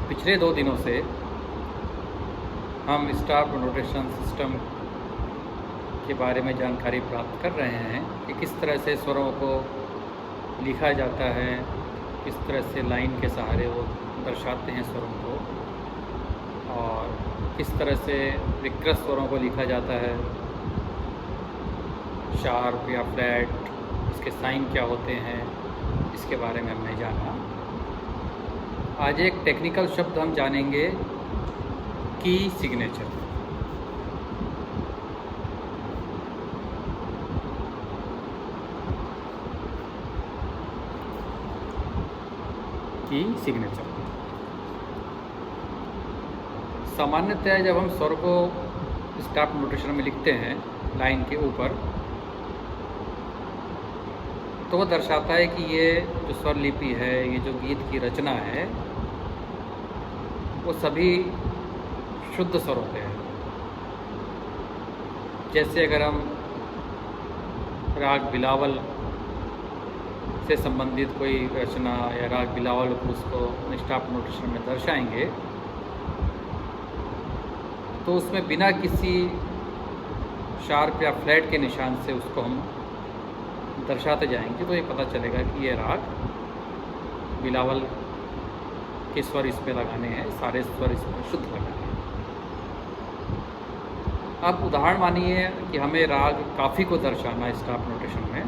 पिछले 2 दिनों से हम स्टाफ नोटेशन सिस्टम के बारे में जानकारी प्राप्त कर रहे हैं कि किस तरह से स्वरों को लिखा जाता है, किस तरह से लाइन के सहारे वो दर्शाते हैं स्वरों को, और किस तरह से विकृत स्वरों को लिखा जाता है, शार्प या फ्लैट, इसके साइन क्या होते हैं, इसके बारे में हमने जाना। आज एक टेक्निकल शब्द हम जानेंगे, की सिग्नेचर। की सिग्नेचर सामान्यतः जब हम स्वर को स्टाफ नोटेशन में लिखते हैं लाइन के ऊपर, तो वो दर्शाता है कि ये जो स्वर लिपि है, ये जो गीत की रचना है, वो सभी शुद्ध स्वर होते हैं। जैसे अगर हम राग बिलावल से संबंधित कोई रचना या राग बिलावल को उसको स्टाफ नोटेशन में दर्शाएंगे, तो उसमें बिना किसी शार्प या फ्लैट के निशान से उसको हम दर्शाते जाएंगे, तो ये पता चलेगा कि ये राग बिलावल के स्वर इसमें लगाने हैं, सारे स्वर इसमें शुद्ध लगाने हैं। अब उदाहरण मानिए कि हमें राग काफ़ी को दर्शाना है स्टाफ नोटेशन में,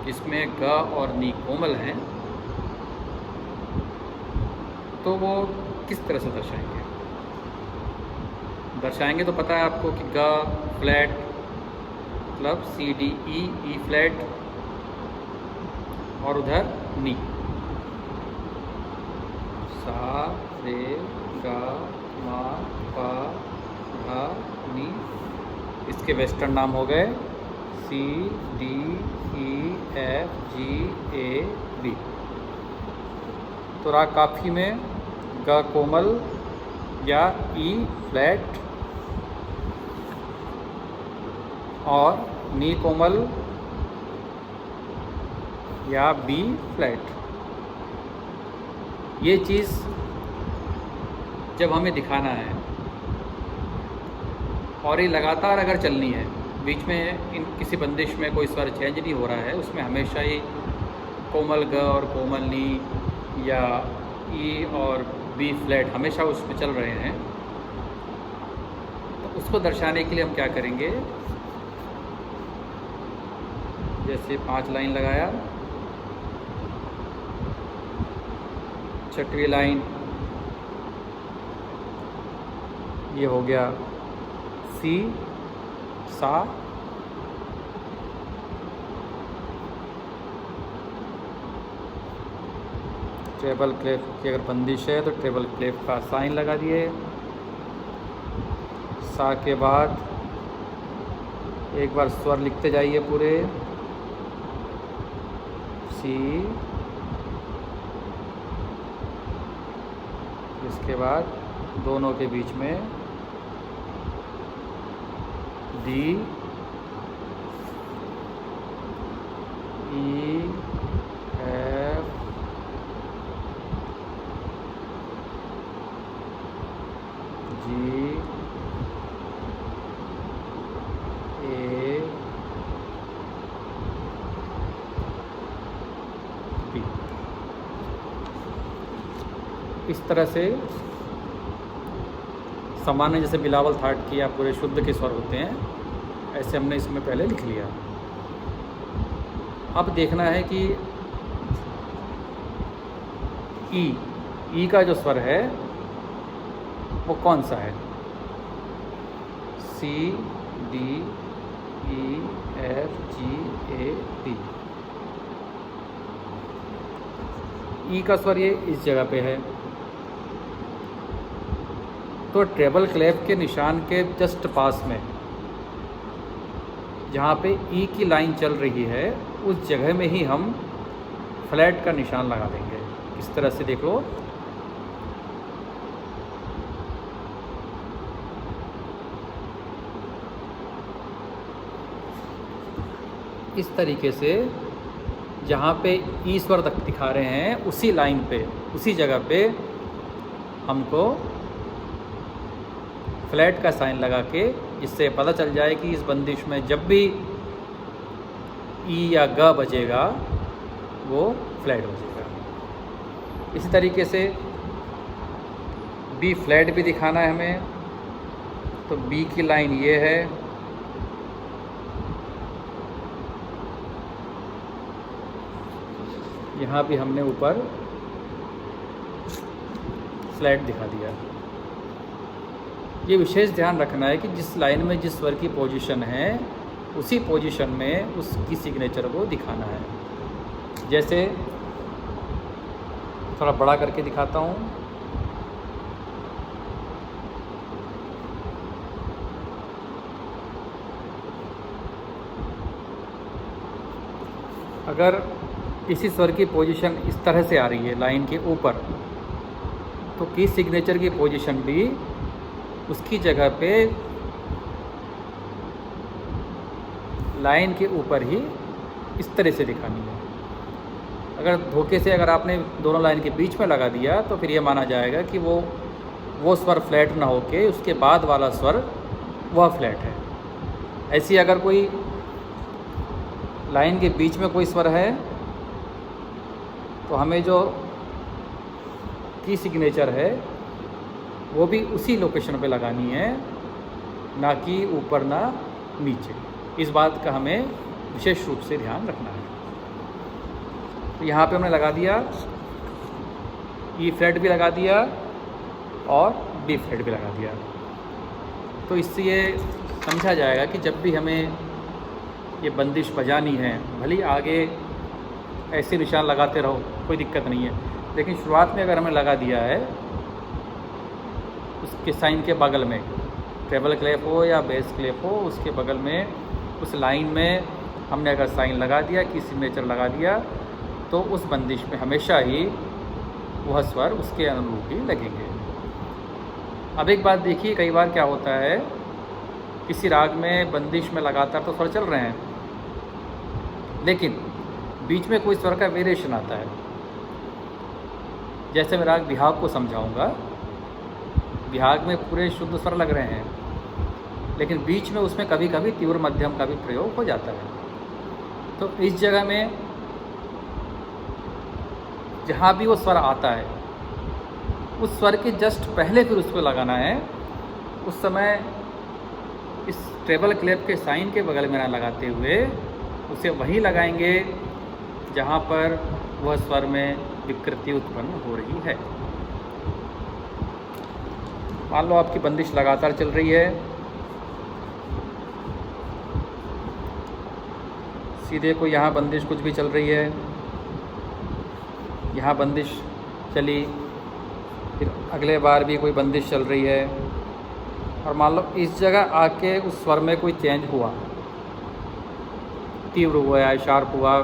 जिसमें ग और नी कोमल हैं, तो वो किस तरह से दर्शाएंगे तो पता है आपको कि ग फ्लैट मतलब सी डी ई फ्लैट, और उधर नी सा रे गा मा पा धा नी, इसके वेस्टर्न नाम हो गए C D E F G A B. तो राग काफ़ी में ग कोमल या ई फ्लैट और नी कोमल या बी फ्लैट, ये चीज़ जब हमें दिखाना है और ये लगातार अगर चलनी है, बीच में इन किसी बंदिश में कोई स्वर चेंज नहीं हो रहा है, उसमें हमेशा ही कोमल ग और कोमल नी या ई और बी फ्लैट हमेशा उसमें चल रहे हैं, तो उसको दर्शाने के लिए हम क्या करेंगे, जैसे 5 लाइन लगाया, छठवीं लाइन ये हो गया सी सा, ट्रेबल क्लेफ की अगर बंदिश है तो ट्रेबल क्लेफ का साइन लगा दिए। सा के बाद एक बार स्वर लिखते जाइए पूरे, सी, इसके बाद दोनों के बीच में D E F G A B. इस तरह से सामान्य जैसे बिलावल थाट की या पूरे शुद्ध के स्वर होते हैं, ऐसे हमने इसमें पहले लिख लिया। अब देखना है कि ई का जो स्वर है वो कौन सा है, C D E F G A D. E का स्वर ये इस जगह पे है, तो ट्रेबल क्लेफ के निशान के जस्ट पास में जहाँ पे ई की लाइन चल रही है, उस जगह में ही हम फ्लैट का निशान लगा देंगे। इस तरह से देख लो, इस तरीके से जहाँ पे ई स्वर तक दिखा रहे हैं, उसी लाइन पे, उसी जगह पे हमको फ्लैट का साइन लगा के, जिससे पता चल जाए कि इस बंदिश में जब भी ई या ग बजेगा वो फ्लैट बजेगा। इसी तरीके से बी फ्लैट भी दिखाना है हमें, तो बी की लाइन ये है, यहाँ भी हमने ऊपर फ्लैट दिखा दिया। ये विशेष ध्यान रखना है कि जिस लाइन में जिस स्वर की पोजीशन है उसी पोजीशन में उसकी सिग्नेचर को दिखाना है। जैसे थोड़ा बड़ा करके दिखाता हूँ। अगर इसी स्वर की पोजीशन इस तरह से आ रही है लाइन के ऊपर, तो की सिग्नेचर की पोजीशन भी उसकी जगह पे लाइन के ऊपर ही इस तरह से दिखानी है। अगर धोखे से अगर आपने दोनों लाइन के बीच में लगा दिया तो फिर ये माना जाएगा कि वो स्वर फ्लैट ना होके उसके बाद वाला स्वर वह फ्लैट है। ऐसी अगर कोई लाइन के बीच में कोई स्वर है तो हमें जो की सिग्नेचर है वो भी उसी लोकेशन पे लगानी है, ना कि ऊपर ना नीचे। इस बात का हमें विशेष रूप से ध्यान रखना है। तो यहाँ पे हमने लगा दिया, ई फ्लैट भी लगा दिया और बी फ्लैट भी लगा दिया। तो इससे ये समझा जाएगा कि जब भी हमें ये बंदिश बजानी है, भले आगे ऐसे निशान लगाते रहो, कोई दिक्कत नहीं है, लेकिन शुरुआत में अगर हमें लगा दिया है उसके साइन के बगल में, ट्रेबल क्लेप हो या बेस क्लेप हो, उसके बगल में उस लाइन में हमने अगर साइन लगा दिया, की सिग्नेचर लगा दिया, तो उस बंदिश में हमेशा ही वह स्वर उसके अनुरूप ही लगेंगे। अब एक बात देखिए, कई बार क्या होता है, किसी राग में बंदिश में लगातार तो स्वर चल रहे हैं, लेकिन बीच में कोई स्वर का वेरिएशन आता है। जैसे मैं राग बिहाग को समझाऊंगा, बिहाग में पूरे शुद्ध स्वर लग रहे हैं, लेकिन बीच में उसमें कभी कभी तीव्र मध्यम का भी प्रयोग हो जाता है। तो इस जगह में जहाँ भी वो स्वर आता है, उस स्वर के जस्ट पहले फिर उसको लगाना है। उस समय इस ट्रेबल क्लेप के साइन के बगल में ना लगाते हुए उसे वहीं लगाएंगे जहाँ पर वह स्वर में विकृति उत्पन्न हो रही है। मान लो आपकी बंदिश लगातार चल रही है, सीधे कोई यहाँ बंदिश कुछ भी चल रही है, यहाँ बंदिश चली, फिर अगले बार भी कोई बंदिश चल रही है, और मान लो इस जगह आके उस स्वर में कोई चेंज हुआ, तीव्र हुआ या शार्प हुआ,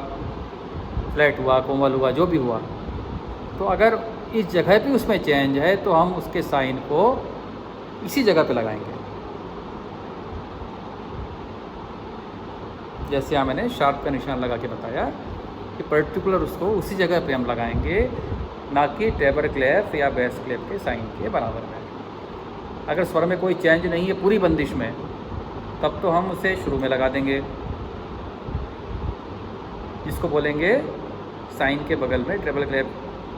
फ्लैट हुआ, कोमल हुआ, जो भी हुआ, तो अगर इस जगह पे उसमें चेंज है तो हम उसके साइन को इसी जगह पे लगाएंगे। जैसे यहाँ मैंने शार्प का निशान लगा के बताया कि पर्टिकुलर उसको उसी जगह पे हम लगाएंगे, ना कि ट्रेबल क्लेप या बेस क्लेप के साइन के बराबर में। अगर स्वर में कोई चेंज नहीं है पूरी बंदिश में, तब तो हम उसे शुरू में लगा देंगे, जिसको बोलेंगे साइन के बगल में, ट्रेबल क्लेप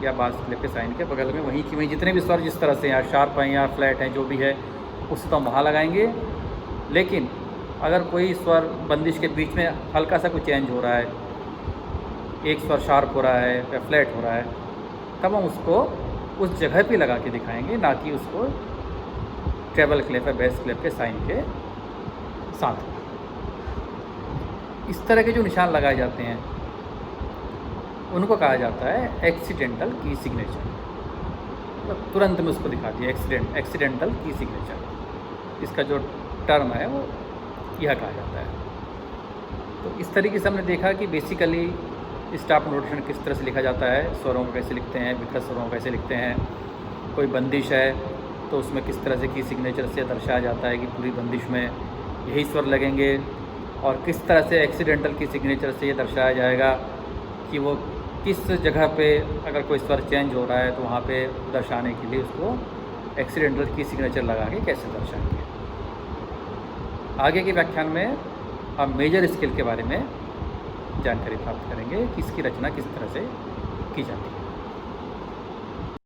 या बास क्लेप के साइन के बगल में, वहीं की वहीं जितने भी स्वर जिस तरह से या शार्प हैं या फ्लैट हैं, जो भी है, उससे तो हम वहाँ लगाएंगे। लेकिन अगर कोई स्वर बंदिश के बीच में हल्का सा कोई चेंज हो रहा है, एक स्वर शार्प हो रहा है या फ्लैट हो रहा है, तब हम उसको उस जगह पे लगा के दिखाएंगे, ना कि उसको ट्रेबल क्लेप या बेस क्लेप के साइन के साथ। इस तरह के जो निशान लगाए जाते हैं उनको कहा जाता है एक्सीडेंटल की सिग्नेचर। मतलब तुरंत में उसको दिखा दिया, एक्सीडेंटल की सिग्नेचर, इसका जो टर्म है वो यह कहा जाता है। तो इस तरीके से हमने देखा कि बेसिकली स्टॉप नोटेशन किस तरह से लिखा जाता है, स्वरों को कैसे लिखते हैं, विकृत स्वरों को कैसे लिखते हैं, कोई बंदिश है तो उसमें किस तरह से की सिग्नेचर से दर्शाया जाता है कि पूरी बंदिश में यही स्वर लगेंगे, और किस तरह से एक्सीडेंटल की सिग्नेचर से ये दर्शाया जाएगा कि वो किस जगह पे अगर कोई स्वर चेंज हो रहा है तो वहाँ पे दर्शाने के लिए उसको एक्सीडेंटल की सिग्नेचर लगा के कैसे दर्शाएंगे। आगे के व्याख्यान में हम मेजर स्केल के बारे में जानकारी प्राप्त करेंगे कि इसकी रचना किस तरह से की जाती है।